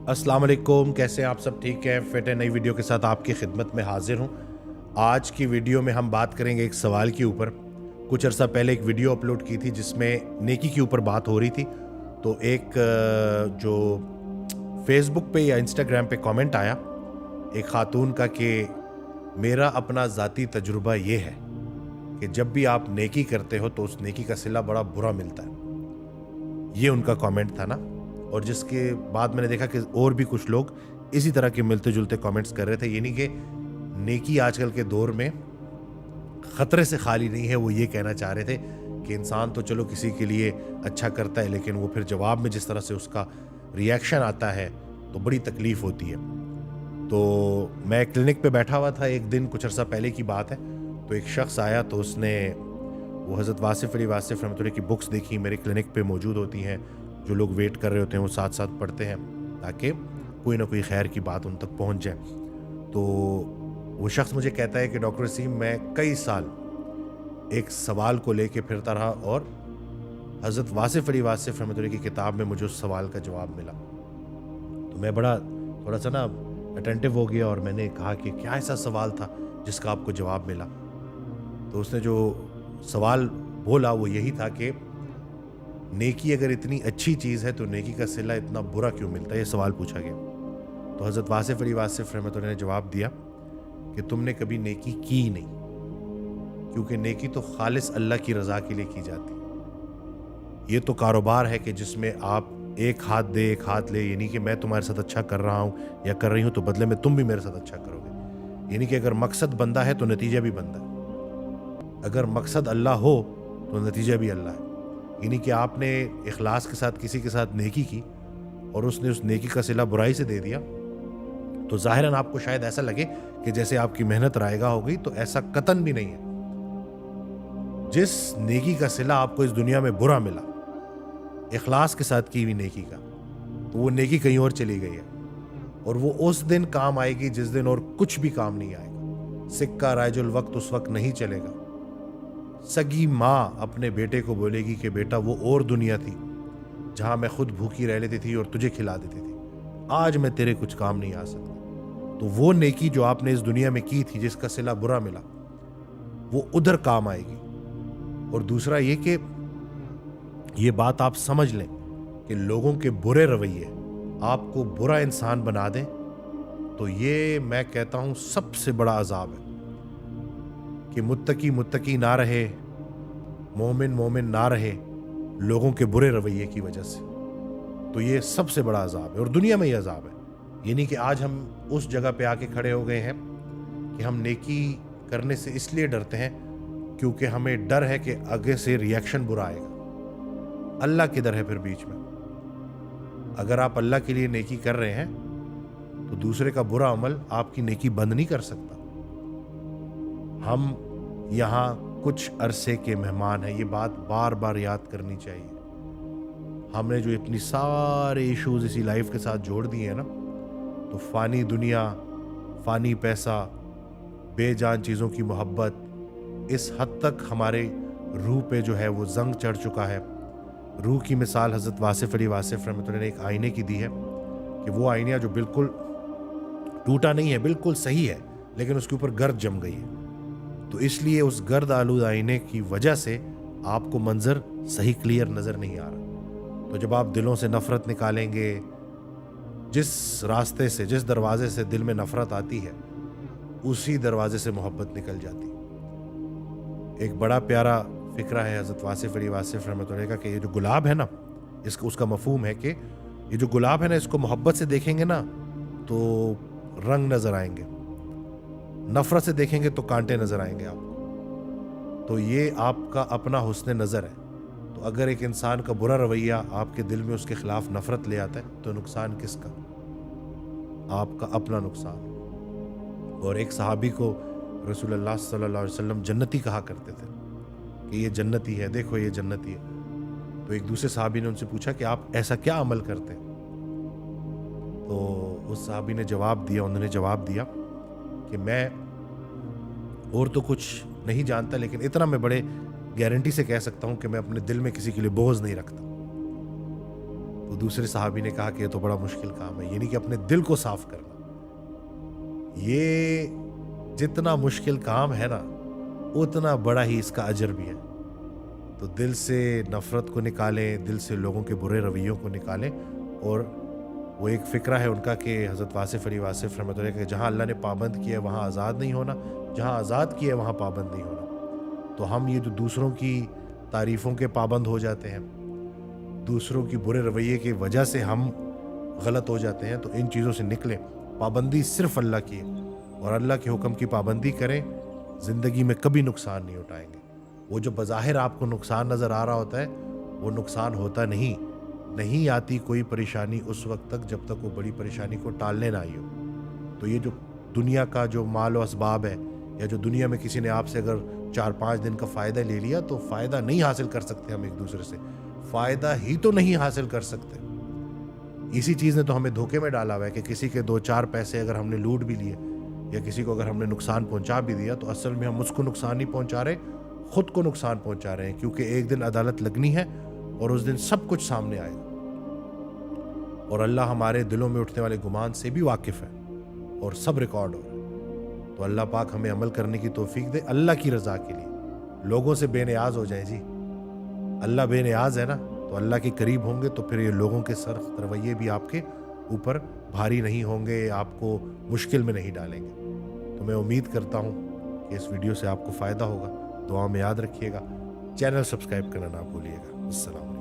अस्सलाम वालेकुम, कैसे हैं आप सब? ठीक है, फिट है। नई वीडियो के साथ आपकी खिदमत में हाजिर हूँ। आज की वीडियो में हम बात करेंगे एक सवाल के ऊपर। कुछ अर्सा पहले एक वीडियो अपलोड की थी जिसमें नेकी के ऊपर बात हो रही थी। तो एक जो फेसबुक पे या इंस्टाग्राम पे कमेंट आया एक खातून का कि मेरा अपना ज़ाती तजुर्बा ये है कि जब भी आप नेकी करते हो तो उस नेकी का सिला बड़ा बुरा मिलता है। ये उनका कमेंट था ना। और जिसके बाद मैंने देखा कि और भी कुछ लोग इसी तरह के मिलते जुलते कमेंट्स कर रहे थे। यानी कि नेकी आजकल के दौर में ख़तरे से खाली नहीं है। वो ये कहना चाह रहे थे कि इंसान तो चलो किसी के लिए अच्छा करता है, लेकिन वो फिर जवाब में जिस तरह से उसका रिएक्शन आता है तो बड़ी तकलीफ़ होती है। तो मैं क्लिनिक पे बैठा हुआ था एक दिन, कुछ अर्सा पहले की बात है। तो एक शख्स आया तो उसने वो हज़रत वासिफ़ अली वासिफ़ रहमतुल्लाह की बुक्स देखी। मेरे क्लिनिक पे मौजूद होती हैं, जो लोग वेट कर रहे होते हैं वो साथ साथ पढ़ते हैं ताकि कोई ना कोई खैर की बात उन तक पहुंच जाए। तो वो शख्स मुझे कहता है कि डॉक्टर वसीम, मैं कई साल एक सवाल को लेके फिरता रहा और हज़रत वासिफ़ अली वासिफ़ रहमतुल्लाह की किताब में मुझे उस सवाल का जवाब मिला। तो मैं बड़ा थोड़ा सा ना अटेंटिव हो गया और मैंने कहा कि क्या ऐसा सवाल था जिसका आपको जवाब मिला? तो उसने जो सवाल बोला वो यही था कि नेकी अगर इतनी अच्छी चीज़ है तो नेकी का सिला इतना बुरा क्यों मिलता है? ये सवाल पूछा गया। तो हज़रत वासिफ़ अली वासिफ़ रहमतुल्लाह ने जवाब दिया कि तुमने कभी नेकी की नहीं, क्योंकि नेकी तो खालिस अल्लाह की रज़ा के लिए की जाती है। ये तो कारोबार है कि जिसमें आप एक हाथ दे एक हाथ ले, यानी कि मैं तुम्हारे साथ अच्छा कर रहा हूँ या कर रही हूँ तो बदले में तुम भी मेरे साथ अच्छा करोगे। यानी कि अगर मकसद बंदा है तो नतीजा भी बंदा है, अगर मकसद अल्लाह हो तो नतीजा भी अल्लाह है। यानी कि आपने इखलास के साथ किसी के साथ नेकी की और उसने उस नेकी का सिला बुराई से दे दिया तो ज़ाहिरन आपको शायद ऐसा लगे कि जैसे आपकी मेहनत रायगा हो गई। तो ऐसा कतन भी नहीं है। जिस नेकी का सिला आपको इस दुनिया में बुरा मिला इखलास के साथ की हुई नेकी का, तो वो नेकी कहीं और चली गई है और वो उस दिन काम आएगी जिस दिन और कुछ भी काम नहीं आएगा। सिक्का राइजुल वक्त उस वक्त नहीं चलेगा। सगी माँ अपने बेटे को बोलेगी कि बेटा वो और दुनिया थी जहां मैं खुद भूखी रह लेती थी और तुझे खिला देती थी, आज मैं तेरे कुछ काम नहीं आ सकता। तो वो नेकी जो आपने इस दुनिया में की थी जिसका सिला बुरा मिला वो उधर काम आएगी। और दूसरा ये कि ये बात आप समझ लें कि लोगों के बुरे रवैये आपको बुरा इंसान बना दें तो ये मैं कहता हूं सबसे बड़ा अजाब है कि मुत्तकी ना रहे, मोमिन मोमिन ना रहे लोगों के बुरे रवैये की वजह से। तो ये सबसे बड़ा अजाब है और दुनिया में ये अजाब है। यानी कि आज हम उस जगह पे आके खड़े हो गए हैं कि हम नेकी करने से इसलिए डरते हैं क्योंकि हमें डर है कि आगे से रिएक्शन बुरा आएगा। अल्लाह किधर है फिर बीच में? अगर आप अल्लाह के लिए नेकी कर रहे हैं तो दूसरे का बुरा अमल आपकी नेकी बंद नहीं कर सकता। हम यहाँ कुछ अरसे के मेहमान हैं, ये बात बार बार याद करनी चाहिए। हमने जो इतनी सारे इश्यूज इसी लाइफ के साथ जोड़ दिए हैं ना, तो फानी दुनिया, फानी पैसा, बेजान चीज़ों की मोहब्बत, इस हद तक हमारे रूह पे जो है वो जंग चढ़ चुका है। रूह की मिसाल हज़रत वासिफ़ अली वासिफ़ रहमतुल्लाह ने एक आईने की दी है कि वो आईना जो बिल्कुल टूटा नहीं है, बिल्कुल सही है, लेकिन उसके ऊपर गर्द जम गई है। तो इसलिए उस गर्द आलूद आईने की वजह से आपको मंजर सही क्लियर नज़र नहीं आ रहा। तो जब आप दिलों से नफ़रत निकालेंगे, जिस रास्ते से, जिस दरवाजे से दिल में नफ़रत आती है उसी दरवाजे से मोहब्बत निकल जाती है। एक बड़ा प्यारा फ़िक्रा है हज़रत वासिफ़ अली वासिफ़ रहमतुल्लाह का कि ये जो गुलाब है ना, इसका उसका मफ़हूम है कि ये जो गुलाब है ना, इसको मोहब्बत से देखेंगे ना तो रंग नज़र आएंगे, नफ़रत से देखेंगे तो कांटे नज़र आएंगे आपको। तो ये आपका अपना हुस्न नज़र है। तो अगर एक इंसान का बुरा रवैया आपके दिल में उसके खिलाफ नफ़रत ले आता है तो नुकसान किसका? आपका अपना नुकसान। और एक सहाबी को रसूलुल्लाह सल्लल्लाहु अलैहि वसल्लम जन्नती कहा करते थे कि ये जन्नती है, देखो ये जन्नती है। तो एक दूसरे सहाबी ने उनसे पूछा कि आप ऐसा क्या अमल करते हैं? तो उस सहाबी ने जवाब दिया, उन्होंने जवाब दिया कि मैं और तो कुछ नहीं जानता, लेकिन इतना मैं बड़े गारंटी से कह सकता हूं कि मैं अपने दिल में किसी के लिए बोझ नहीं रखता। تو دوسرے صحابی نے کہا کہ یہ تو بڑا مشکل کام ہے، یعنی کہ اپنے دل کو صاف کرنا، یہ جتنا مشکل کام ہے نا اتنا بڑا ہی اس کا اجر بھی ہے۔ تو دل سے نفرت کو نکالیں، دل سے لوگوں کے برے رویوں کو نکالیں۔ اور وہ ایک فکرہ ہے ان کا کہ حضرت واصف علی واصف رحمۃ اللہ کہ جہاں اللہ نے پابند کیا ہے وہاں آزاد نہیں ہونا، جہاں آزاد کیا ہے وہاں پابند نہیں ہونا۔ تو ہم یہ جو دوسروں کی تعریفوں کے پابند ہو جاتے ہیں، دوسروں کی برے رویے کی وجہ سے ہم غلط ہو جاتے ہیں، تو ان چیزوں سے نکلیں، پابندی صرف اللہ کی ہے، اور اللہ کے حکم کی پابندی کریں، زندگی میں کبھی نقصان نہیں اٹھائیں گے۔ وہ جو بظاہر آپ کو نقصان نظر آ رہا ہوتا ہے وہ نقصان ہوتا نہیں آتی کوئی پریشانی اس وقت تک جب تک وہ بڑی پریشانی کو ٹالنے نہ آئی ہو۔ تو یہ جو دنیا کا جو مال و اسباب ہے، یا جو دنیا میں کسی نے آپ سے اگر 4-5 دن کا فائدہ لے لیا، تو فائدہ نہیں حاصل کر سکتے ہم ایک دوسرے سے، فائدہ ہی تو نہیں حاصل کر سکتے۔ اسی چیز نے تو ہمیں دھوکے میں ڈالا ہوا ہے کہ کسی کے 2-4 پیسے اگر ہم نے لوٹ بھی لیے یا کسی کو اگر ہم نے نقصان پہنچا بھی دیا، تو اصل میں ہم اس کو نقصان نہیں پہنچا رہے، خود کو نقصان پہنچا رہے ہیں، کیونکہ ایک دن عدالت لگنی ہے اور اس دن سب کچھ سامنے آئے گا، اور اللہ ہمارے دلوں میں اٹھنے والے گمان سے بھی واقف ہے اور سب ریکارڈ ہو رہا ہے۔ تو اللہ پاک ہمیں عمل کرنے کی توفیق دے اللہ کی رضا کے لیے، لوگوں سے بے نیاز ہو جائیں جی، اللہ بے نیاز ہے نا، تو اللہ کے قریب ہوں گے تو پھر یہ لوگوں کے سخت رویے بھی آپ کے اوپر بھاری نہیں ہوں گے، آپ کو مشکل میں نہیں ڈالیں گے۔ تو میں امید کرتا ہوں کہ اس ویڈیو سے آپ کو فائدہ ہوگا، دعا میں یاد رکھیے گا، چینل سبسکرائب کرنا نہ بھولیے گا۔ السلام علیکم۔